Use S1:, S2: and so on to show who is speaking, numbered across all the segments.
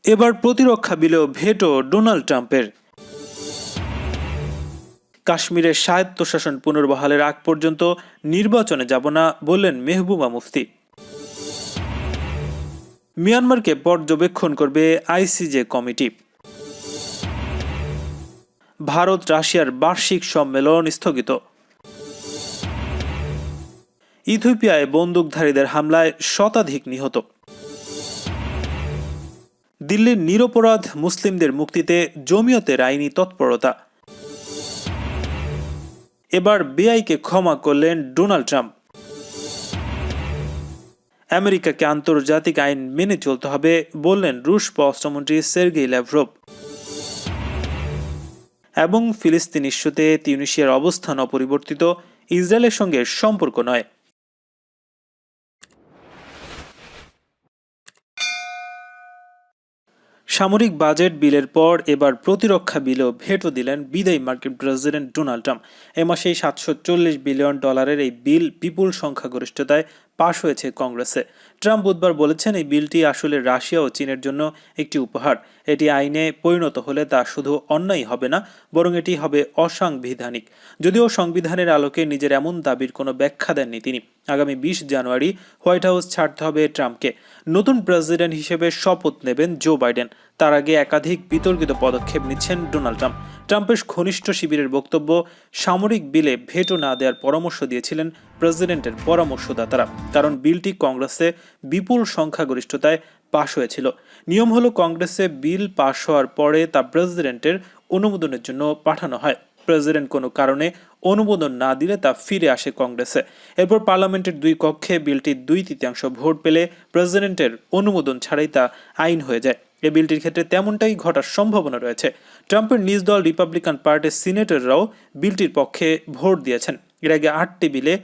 S1: এবার প্রতিরক্ষা বিলেও veto Donald ট্রাম্পের। কাশ্মীরের স্বায়ত্তশাসন পুনর্বহালের আগ পর্যন্ত নির্বাচনে যাব না বললেন মেহবুবা মুফতি। মিয়ানমারকে পর্যবেক্ষণ করবে আইসিজে কমিটি। ভারত রাশিয়ার বার্ষিক সম্মেলন স্থগিত। ইথিওপিয়ায় বন্দুকধারীদের হামলায় শতাধিক নিহত। দিল্লির নিরপরাধ মুসলিমদের মুক্তিতে জমিয়তের আইনি তৎপরতা। এবার বেআইকে ক্ষমা করলেন ডোনাল্ড ট্রাম্প। আমেরিকাকে আন্তর্জাতিক আইন মেনে চলতে হবে বললেন রুশ পররাষ্ট্রমন্ত্রী সের্গেই ল্যাভরভ। এবং ফিলিস্তিন ইস্যুতে তিউনিসিয়ার অবস্থান অপরিবর্তিত, ইসরায়েলের সঙ্গে সম্পর্ক নয়। সামরিক বাজেট বিলের পর এবার প্রতিরক্ষা বিলেও ভেটো দিলেন বিদায়ী মার্কিন প্রেসিডেন্ট ডোনাল্ড ট্রাম্প। এ মাসেই $740 বিলিয়ন এই বিল বিপুল সংখ্যাগরিষ্ঠতায় পাশ হয়েছে কংগ্রেসে। ট্রাম্প বুধবার বলেছেন, এই বিলটি আসলে রাশিয়া ও চীনের জন্য একটি উপহার। এটি আইনে পরিণত হলে তা শুধু অন্যায় হবে না, বরং এটি হবে অসাংবিধানিক। যদিও সংবিধানের আলোকে নিজের এমন দাবির কোনো ব্যাখ্যা দেননি তিনি। আগামী 20 জানুয়ারি হোয়াইট হাউস ছাড়তে হবে ট্রাম্পকে। নতুন প্রেসিডেন্ট হিসেবে শপথ নেবেন জো বাইডেন। তার আগে একাধিক বিতর্কিত পদক্ষেপ নিচ্ছেন ডোনাল্ড ট্রাম্প। ট্রাম্পের ঘনিষ্ঠ শিবিরের বক্তব্য, সামরিক বিলে ভেটো না দেওয়ার পরামর্শ দিয়েছিলেন প্রেসিডেন্টের পরামর্শদাতারা, কারণ বিলটি কংগ্রেসে বিপুল সংখ্যাগরিষ্ঠতায় পাশ হয়েছিল। নিয়ম হলো, কংগ্রেসে বিল পাশ হওয়ার পরে তা প্রেসিডেন্টের অনুমোদনের জন্য পাঠানো হয়। প্রেসিডেন্ট কোনো কারণে অনুমোদন না দিলে তা ফিরে আসে কংগ্রেসে। এরপর পার্লামেন্টের 2 কক্ষে বিলটি 2/3 ভোট পেলে প্রেসিডেন্টের অনুমোদন ছাড়াই তা আইন হয়ে যায়। এই বিলটির ক্ষেত্রে তেমনটাই ঘটার সম্ভাবনা রয়েছে। ট্রাম্পের নিজ দল রিপাবলিকান পার্টির সিনেটররাও বিলটির পক্ষে ভোট দিয়েছেন। এর আগে 8টি বিলে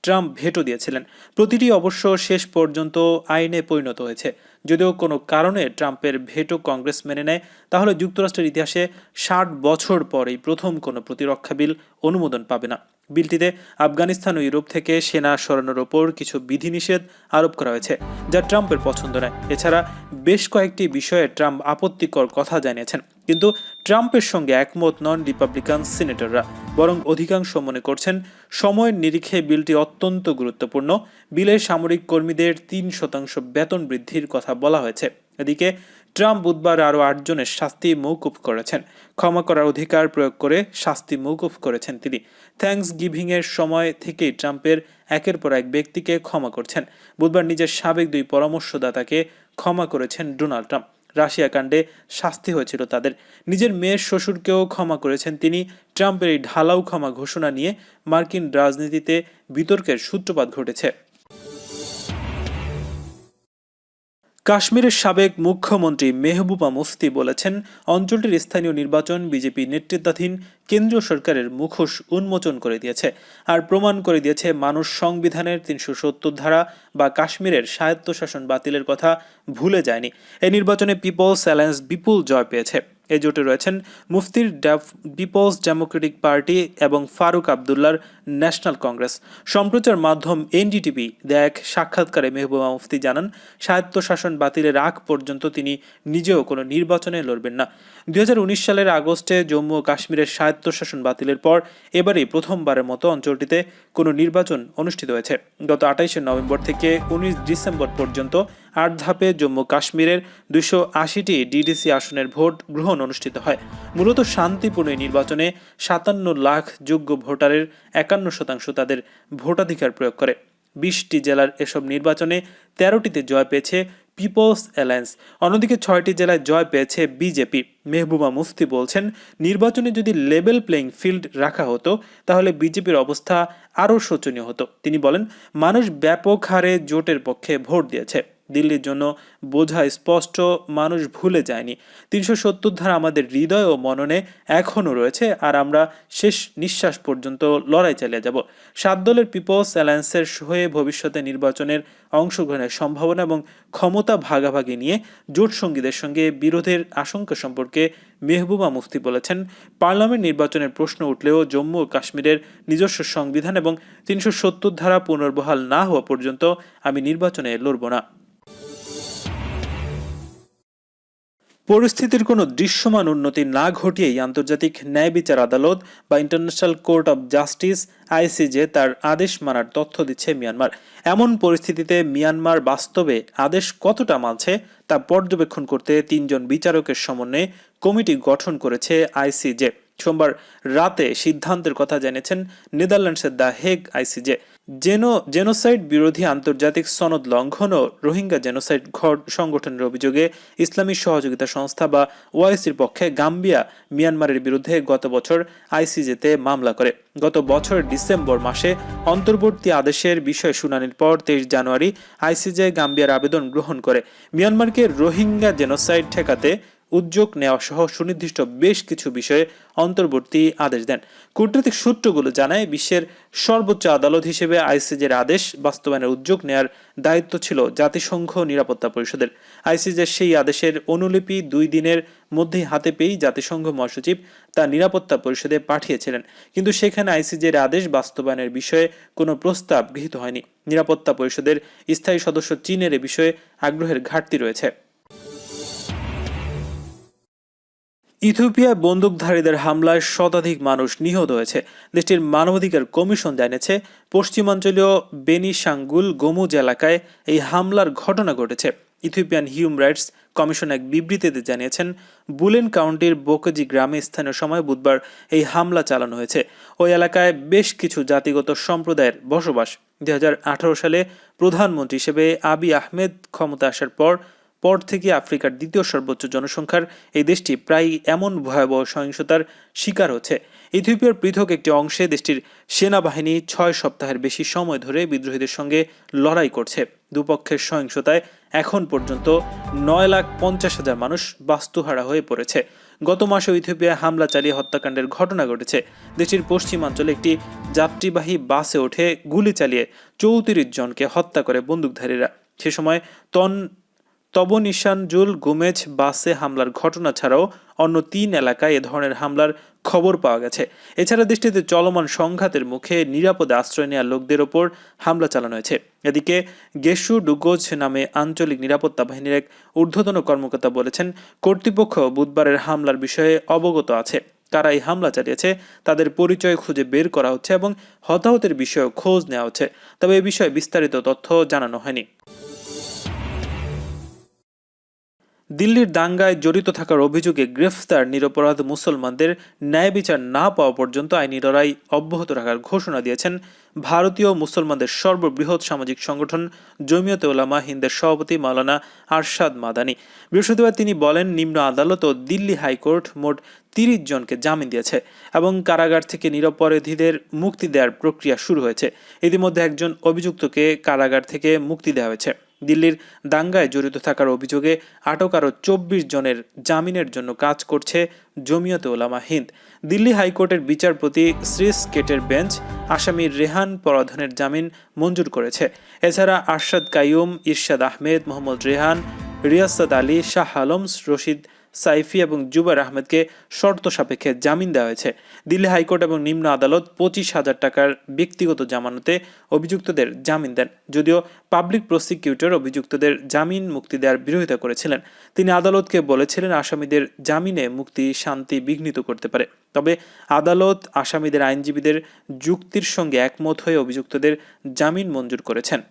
S1: ট্রাম্প ভেটো দিয়েছিলেন। প্রতিটি অবশ্য শেষ পর্যন্ত আইনে পরিণত হয়েছে। যদিও কোনো কারণে ট্রাম্পের ভেটো কংগ্রেস মেনে নেয়, তাহলে যুক্তরাষ্ট্রের ইতিহাসে 60 বছর পরেই প্রথম কোনো প্রতিরক্ষা বিল অনুমোদন পাবে না। বিলটিতে আফগানিস্তান ও ইউরোপ থেকে সেনা সরানোর ওপর কিছু বিধিনিষেধ আরোপ করা হয়েছে, যা ট্রাম্পের পছন্দ নয়। এছাড়া বেশ কয়েকটি বিষয়ে ট্রাম্প আপত্তিকর কথা জানিয়েছেন, কিন্তু ট্রাম্পের সঙ্গে একমত নন রিপাবলিকান সিনেটররা। বরং অধিকাংশ মনে করছেন, সময়ের নিরিখে বিলটি অত্যন্ত গুরুত্বপূর্ণ। বিলে সামরিক কর্মীদের 3% বেতন বৃদ্ধির কথা বলা হয়েছে। এদিকে ট্রাম্প বুধবার আরও 8 জনের শাস্তি মওকুফ করেছেন। ক্ষমা করার অধিকার প্রয়োগ করে শাস্তি মওকুফ করেছেন তিনি। থ্যাঙ্কস গিভিংয়ের সময় থেকেই ট্রাম্পের একের পর এক ব্যক্তিকে ক্ষমা করছেন। বুধবার নিজের সাবেক 2 পরামর্শদাতাকে ক্ষমা করেছেন ডোনাল্ড ট্রাম্প। রাশিয়া কাণ্ডে শাস্তি হয়েছিল তাদের। নিজের মেয়ের শ্বশুরকেও ক্ষমা করেছেন তিনি। ট্রাম্পের এই ঢালাও ক্ষমা ঘোষণা নিয়ে মার্কিন রাজনীতিতে বিতর্কের সূত্রপাত ঘটেছে। কাশ্মীরের সাবেক মুখ্যমন্ত্রী মেহবুবা মুফতি বলেছেন, অঞ্চলটির স্থানীয় নির্বাচন বিজেপি নেতৃত্বাধীন কেন্দ্রীয় সরকারের মুখোশ উন্মোচন করে দিয়েছে, আর প্রমাণ করে দিয়েছে মানুষ সংবিধানের 370 ধারা বা কাশ্মীরের স্বায়ত্তশাসন বাতিলের কথা ভুলে যায়নি। এই নির্বাচনে পিপলস অ্যালায়েন্স বিপুল জয় পেয়েছে। এই জোটে রয়েছেন মুফতির পিপলস ডেমোক্রেটিক পার্টি এবং ফারুক আবদুল্লার ন্যাশনাল কংগ্রেস। সম্প্রচার মাধ্যম এনডিটিভি দেয়া এক সাক্ষাৎকারে মেহবুবা মুফতি জানান, স্বায়ত্তশাসন বাতিলের আগ পর্যন্ত তিনি নিজেও কোনো নির্বাচনে লড়বেন না। 2019 সালের আগস্টে জম্মু ও কাশ্মীরের স্বায়ত্তশাসন বাতিলের পর এবারই প্রথমবারের মতো অঞ্চলটিতে কোনো নির্বাচন অনুষ্ঠিত হয়েছে। গত 28 নভেম্বর থেকে 19 ডিসেম্বর পর্যন্ত 8 ধাপে জম্মু কাশ্মীরের 280টি ডিডিসি আসনের ভোট গ্রহণ অনুষ্ঠিত হয়। মূলত শান্তিপূর্ণ নির্বাচনে 57 লাখ যোগ্য ভোটারের 51% তাদের ভোটাধিকার প্রয়োগ করে। 20টি জেলার এসব নির্বাচনে 13টিতে জয় পেয়েছে পিপলস অ্যালায়েন্স। অন্যদিকে 6টি জেলায় জয় পেয়েছে বিজেপি। মেহবুবা মুফতি বলছেন, নির্বাচনে যদি লেভেল প্লেইং ফিল্ড রাখা হতো তাহলে বিজেপির অবস্থা আরও শোচনীয় হতো। তিনি বলেন, মানুষ ব্যাপক হারে জোটের পক্ষে ভোট দিয়েছে। দিল্লির জন্য বোঝা স্পষ্ট, মানুষ ভুলে যায়নি। 370 ধারা আমাদের হৃদয় ও মননে এখনও রয়েছে, আর আমরা শেষ নিঃশ্বাস পর্যন্ত লড়াই চালিয়ে যাব। 7 দলের পিপলস অ্যালায়েন্সের হয়ে ভবিষ্যতে নির্বাচনের অংশগ্রহণের সম্ভাবনা এবং ক্ষমতা ভাগাভাগি নিয়ে জোট সঙ্গীদের সঙ্গে বিরোধের আশঙ্কা সম্পর্কে মেহবুবা মুফতি বলেছেন, পার্লামেন্ট নির্বাচনের প্রশ্ন উঠলেও জম্মু ও কাশ্মীরের নিজস্ব সংবিধান এবং 370 ধারা পুনর্বহাল না হওয়া পর্যন্ত আমি নির্বাচনে লড়ব না। পরিস্থিতির কোনো দৃশ্যমান উন্নতি না ঘটিয়েই আন্তর্জাতিক ন্যায় বিচার আদালত বা international court of justice ICJ তার আদেশ মানার তথ্য দিচ্ছে মিয়ানমার। এমন পরিস্থিতিতে মিয়ানমার বাস্তবে আদেশ কতটা মানছে তা পর্যবেক্ষণ করতে 3 জন বিচারকের সমন্বয়ে কমিটি গঠন করেছে আইসিজে। সোমবার রাতে সিদ্ধান্তের কথা জানিয়েছেন নেদারল্যান্ডসের দ্য হেগ আইসিজে। জেনোসাইড বিরোধী আন্তর্জাতিক সনদ লঙ্ঘন ও রোহিঙ্গা জেনোসাইড সংগঠনের অভিযোগে ইসলামী সহযোগিতা সংস্থা বা ওআইসির পক্ষে গাম্বিয়া মিয়ানমারের বিরুদ্ধে গত বছর আইসিজেতে মামলা করে। গত বছরের ডিসেম্বর মাসে অন্তর্বর্তী আদেশের বিষয়ে শুনানির পর 23 জানুয়ারি আইসিজে গাম্বিয়ার আবেদন গ্রহণ করে মিয়ানমারকে রোহিঙ্গা জেনোসাইড ঠেকাতে উদ্যোগ নেওয়া সহ সুনির্দিষ্ট বেশ কিছু বিষয়ে অন্তর্বর্তী আদেশ দেন। কূটনৈতিক সূত্রগুলো জানায় বিশ্বের সর্বোচ্চ আদালত হিসেবে আইসিজের আদেশ বাস্তবায়নের উদ্যোগ নেওয়ার দায়িত্ব ছিল জাতিসংঘ নিরাপত্তা পরিষদের। আইসিজের সেই আদেশের অনুলিপি 2 দিনের মধ্যেই হাতে পেয়েই জাতিসংঘ মহাসচিব তা নিরাপত্তা পরিষদে পাঠিয়েছিলেন, কিন্তু সেখানে আইসিজের আদেশ বাস্তবায়নের বিষয়ে কোনো প্রস্তাব গৃহীত হয়নি। নিরাপত্তা পরিষদের স্থায়ী সদস্য চীনের এ বিষয়ে আগ্রহের ঘাটতি রয়েছে। ইথিওপিয়ায় বন্দুকধারীদের হামলায় শতাধিক মানুষ নিহত হয়েছে। দেশটির মানবাধিকার কমিশন জানিয়েছে পশ্চিমাঞ্চলীয় বেনিশাঙ্গুল গোমুজ এলাকায় এই হামলার ঘটনা ঘটেছে। ইথিওপিয়ান হিউম্যান রাইটস কমিশন এক বিবৃতিতে জানিয়েছেন বুলেন কাউন্টির বোকেজি গ্রামে স্থানীয় সময় বুধবার এই হামলা চালানো হয়েছে। ওই এলাকায় বেশ কিছু জাতিগত সম্প্রদায়ের বসবাস। 2018 সালে প্রধানমন্ত্রী হিসেবে আবি আহমেদ ক্ষমতা আসার পর থেকে আফ্রিকার দ্বিতীয় সর্বোচ্চ জনসংখ্যার এই দেশটি প্রায় এমন ভয়াবহ সহিংসতার শিকার হচ্ছে। ইথিওপিয়ার পৃথক একটি অংশে দেশটির সেনাবাহিনী 6 সপ্তাহের বেশি সময় ধরে বিদ্রোহীদের সঙ্গে লড়াই করছে। দুপক্ষের সহিংসতায় এখন পর্যন্ত 9,50,000 মানুষ বাস্তুহারা হয়ে পড়েছে। গত মাসে ইথিওপিয়ায় হামলা চালিয়ে হত্যাকাণ্ডের ঘটনা ঘটেছে। দেশটির পশ্চিমাঞ্চলে একটি যাত্রীবাহী বাসে উঠে গুলি চালিয়ে 34 জনকে হত্যা করে বন্দুকধারীরা। সে সময় তবনিশানজুল গুমেজ বাসে হামলার ঘটনা ছাড়াও অন্য 3 এলাকায় এ ধরনের হামলার খবর পাওয়া গেছে। এছাড়া দেশটিতে চলমান সংঘাতের মুখে নিরাপদে আশ্রয় নেওয়া লোকদের ওপর হামলা চালানো হয়েছে। এদিকে গেশু ডুগোজ নামে আঞ্চলিক নিরাপত্তা বাহিনীর এক ঊর্ধ্বতন কর্মকর্তা বলেছেন কর্তৃপক্ষ বুধবারের হামলার বিষয়ে অবগত আছে। কারা এই হামলা চালিয়েছে তাদের পরিচয় খুঁজে বের করা হচ্ছে এবং হতাহতের বিষয়ে খোঁজ নেওয়া হচ্ছে, তবে এ বিষয়ে বিস্তারিত তথ্য জানানো হয়নি। দিল্লির দাঙ্গায় জড়িত থাকার অভিযোগে গ্রেফতার নিরপরাধ মুসলমানদের ন্যায় বিচার না পাওয়া পর্যন্ত আইনি লড়াই অব্যাহত রাখার ঘোষণা দিয়েছেন ভারতীয় মুসলমানদের সর্ববৃহৎ সামাজিক সংগঠন জমিয়তে উলামা হিন্দের সভাপতি মাওলানা আরশাদ মাদানী। বৃহস্পতিবার তিনি বলেন, নিম্ন আদালত ও দিল্লি হাইকোর্ট মোট 30 জনকে জামিন দিয়েছে এবং কারাগার থেকে নিরপরাধীদের মুক্তি দেওয়ার প্রক্রিয়া শুরু হয়েছে। ইতিমধ্যে একজন অভিযুক্তকে কারাগার থেকে মুক্তি দেওয়া হয়েছে। দিল্লির দাঙ্গায় জড়িত থাকার অভিযোগে আটক আরও 24 জনের জামিনের জন্য কাজ করছে জমিয়তে উলামা হিন্দ। দিল্লি হাইকোর্টের বিচারপতি শ্রীস কেটের বেঞ্চ আসামি রেহান পরাধনের জামিন মঞ্জুর করেছে। এছাড়া আরশাদ কাইয়ুম, ইরশাদ আহমেদ, মোহাম্মদ রেহান, রিয়াসাত আলী, শাহ আলম, রশিদ সাইফি এবং জুবাইর আহমেদকে শর্ত সাপেক্ষে জামিন দেওয়া হয়েছে। দিল্লি হাইকোর্ট এবং নিম্ন আদালত 25,000 টাকার ব্যক্তিগত জামানতে অভিযুক্তদের জামিন দেন। যদিও পাবলিক প্রসিকিউটর অভিযুক্তদের জামিন মুক্তি দেওয়ার বিরোধিতা করেছিলেন। তিনি আদালতকে বলেছিলেন আসামিদের জামিনে মুক্তি শান্তি বিঘ্নিত করতে পারে। তবে আদালত আসামিদের আইনজীবীদের যুক্তির সঙ্গে একমত হয়ে অভিযুক্তদের জামিন মঞ্জুর করেছেন।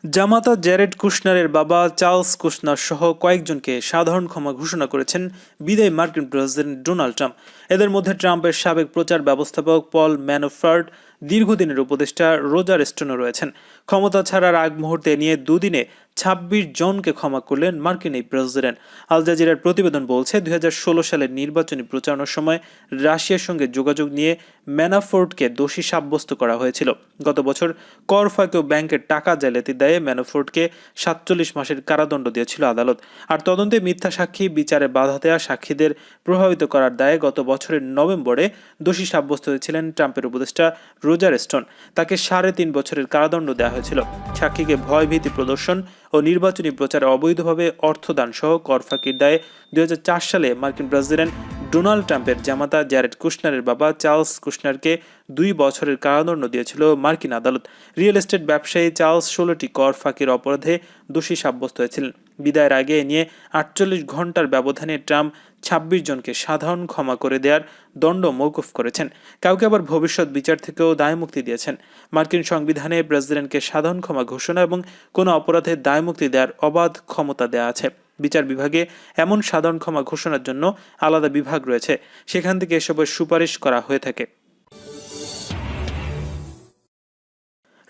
S1: জামাতা জ্যারেড কুশনারের বাবা চার্লস কুশনার সহ কয়েকজনকে সাধারণ ক্ষমা ঘোষণা করেছেন বিদায়ী মার্কিন প্রেসিডেন্ট ডোনাল্ড ট্রাম্প। এদের মধ্যে ট্রাম্পের সাবেক প্রচার ব্যবস্থাপক পল ম্যানোফার্ট, দীর্ঘদিনের উপদেষ্টা রোজার স্টোনও রয়েছেন। ক্ষমতা ছাড়ার আগ মুহূর্তে নিয়ে দুদিনে 26 জনকে ক্ষমা করলেন মার্কিন এই প্রেসিডেন্ট। আল জাজিরার প্রতিবেদন বলছে 2016 সালের নির্বাচনী প্রচারণার সময় রাশিয়ার সঙ্গে যোগাযোগ নিয়ে ম্যানাফোর্টকে দোষী সাব্যস্ত করা হয়েছিল। গত বছর কর ফাঁকি ও ব্যাংকের টাকা জালিয়াতির দায়ে ম্যানাফোর্টকে 47 মাসের কারাদণ্ড দিয়েছিল আদালত। আর তদন্তে মিথ্যা সাক্ষী, বিচারে বাধা দেওয়া, সাক্ষীদের প্রভাবিত করার দায়ে গত বছরের নভেম্বরে দোষী সাব্যস্ত হয়েছিলেন ট্রাম্পের উপদেষ্টা রোজার স্টোন। তাকে 3.5 বছরের কারাদণ্ড দেওয়া হয়েছিল। সাক্ষীকে ভয়ভীতি প্রদর্শন ও নির্বাচনী প্রচারে অবৈধভাবে অর্থদান সহ কর ফাঁকির দায়ে 2004 সালে মার্কিন প্রেসিডেন্ট ডোনাল্ড ট্রাম্পের জামাতা জ্যারেড কুশনারের বাবা চার্লস কুশনারকে 2 বছরের কারাদণ্ড দিয়েছিল মার্কিন আদালত। রিয়েল এস্টেট ব্যবসায়ী চার্লস 16টি কর ফাঁকির অপরাধে দোষী সাব্যস্ত হয়েছিলেন। বিদায়ের আগে এ নিয়ে 48 ঘন্টার ব্যবধানে ট্রাম্প 26 জনকে সাধারণ ক্ষমা করে দেওয়ার দণ্ড মওকুফ করেছেন। কাউকে আবার ভবিষ্যৎ বিচার থেকেও দায়মুক্তি দিয়েছেন। মার্কিন সংবিধানে প্রেসিডেন্টকে সাধারণ ক্ষমা ঘোষণা এবং কোনো অপরাধে দায়মুক্তি দেওয়ার অবাধ ক্ষমতা দেওয়া আছে। বিচার বিভাগে এমন সাধারণ ক্ষমা ঘোষণার জন্য আলাদা বিভাগ রয়েছে, সেখান থেকে এসবের সুপারিশ করা হয়ে থাকে।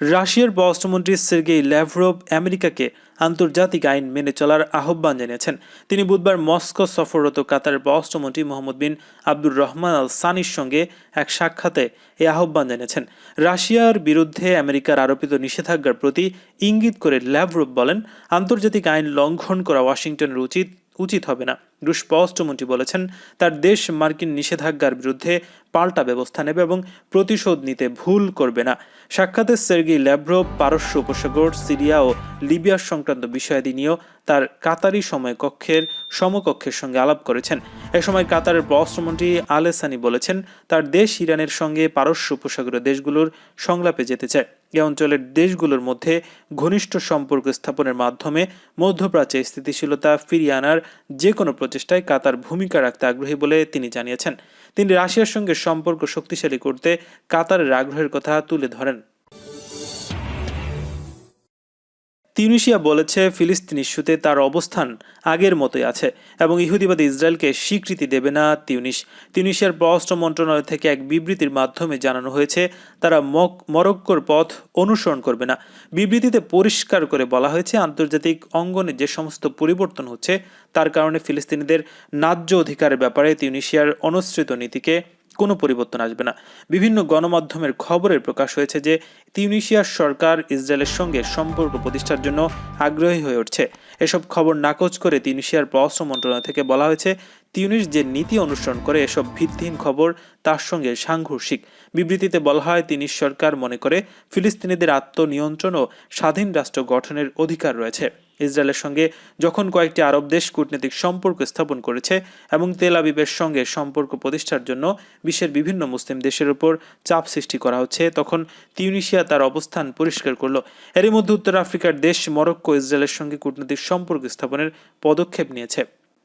S1: রাশিয়ার পররাষ্ট্রমন্ত্রী সের্গেই ল্যাভরভ আমেরিকাকে আন্তর্জাতিক আইন মেনে চলার আহ্বান জানিয়েছেন। তিনি বুধবার মস্কো সফররত কাতারের পররাষ্ট্রমন্ত্রী মোহাম্মদ বিন আব্দুর রহমান আল সানির সঙ্গে এক সাক্ষাতে এই আহ্বান জানিয়েছেন। রাশিয়ার বিরুদ্ধে আমেরিকার আরোপিত নিষেধাজ্ঞার প্রতি ইঙ্গিত করে ল্যাভরভ বলেন, আন্তর্জাতিক আইন লঙ্ঘন করা ওয়াশিংটনের উচিত হবে না। রুশ পররাষ্ট্রমন্ত্রী বলেছেন, তার দেশ মার্কিন নিষেধাজ্ঞার বিরুদ্ধে পাল্টা ব্যবস্থা নেবে এবং প্রতিশোধ নিতে ভুল করবে না। সাক্ষাতে সের্গেই ল্যাভরভ পারস্য উপসাগর, সিরিয়া ও লিবিয়া সংক্রান্ত বিষয়াদি নিয়েও তার কাতারি সমকক্ষের সঙ্গে আলাপ করেছেন। এ সময় কাতারের পররাষ্ট্রমন্ত্রী আলেসানি বলেছেন, তার দেশ ইরানের সঙ্গে পারস্য উপসাগরীয় দেশগুলোর সংলাপে যেতে চায়। এ অঞ্চলের দেশগুলোর মধ্যে ঘনিষ্ঠ সম্পর্ক স্থাপনের মাধ্যমে মধ্যপ্রাচ্যে স্থিতিশীলতা ফিরিয়ে আনার যে কোনো প্রচেষ্টায় কাতার ভূমিকা রাখতে আগ্রহী বলে তিনি জানিয়েছেন। তিনি রাশিয়ার সঙ্গে সম্পর্ক শক্তিশালী করতে কাতারের আগ্রহের কথা তুলে ধরেন। তিউনিসিয়া বলেছে, ফিলিস্তিন ইস্যুতে তার অবস্থান আগের মতোই আছে এবং ইহুদিবাদী ইসরায়েলকে স্বীকৃতি দেবে না তিউনিসিয়ার পররাষ্ট্র মন্ত্রণালয় থেকে এক বিবৃতির মাধ্যমে জানানো হয়েছে, তারা মরক্কোর পথ অনুসরণ করবে না। বিবৃতিতে পরিষ্কার করে বলা হয়েছে, আন্তর্জাতিক অঙ্গনে যে সমস্ত পরিবর্তন হচ্ছে তার কারণে ফিলিস্তিনিদের ন্যায্য অধিকারের ব্যাপারে তিউনিসিয়ার অনুসৃত নীতিকে কোনো পরিবর্তন আসবে না। বিভিন্ন গণমাধ্যমের খবরে প্রকাশ হয়েছে যে তিউনিসিয়ার সরকার ইসরায়েলের সঙ্গে সম্পর্ক প্রতিষ্ঠার জন্য আগ্রহী হয়ে উঠছে। এসব খবর নাকচ করে তিউনিসিয়ার পররাষ্ট্র মন্ত্রণালয় থেকে বলা হয়েছে, তিউনিস যে নীতি অনুসরণ করে এসব ভিত্তিহীন খবর তার সঙ্গে সাংঘর্ষিক। বিবৃতিতে বলা হয়, তিউনিস সরকার মনে করে ফিলিস্তিনিদের আত্মনিয়ন্ত্রণ ও স্বাধীন রাষ্ট্র গঠনের অধিকার রয়েছে। ইসরায়েলের সঙ্গে যখন কয়েকটি আরব দেশ কূটনৈতিক সম্পর্ক স্থাপন করেছে এবং তেল আবিবের সঙ্গে সম্পর্ক প্রতিষ্ঠার জন্য বিশ্বের বিভিন্ন মুসলিম দেশের উপর চাপ সৃষ্টি করা হচ্ছে, তখন তিউনিসিয়া তার অবস্থান পরিষ্কার করল। এরই মধ্যে উত্তর আফ্রিকার দেশ মরক্কো ইসরায়েলের সঙ্গে কূটনৈতিক সম্পর্ক স্থাপনের পদক্ষেপ নিয়েছে।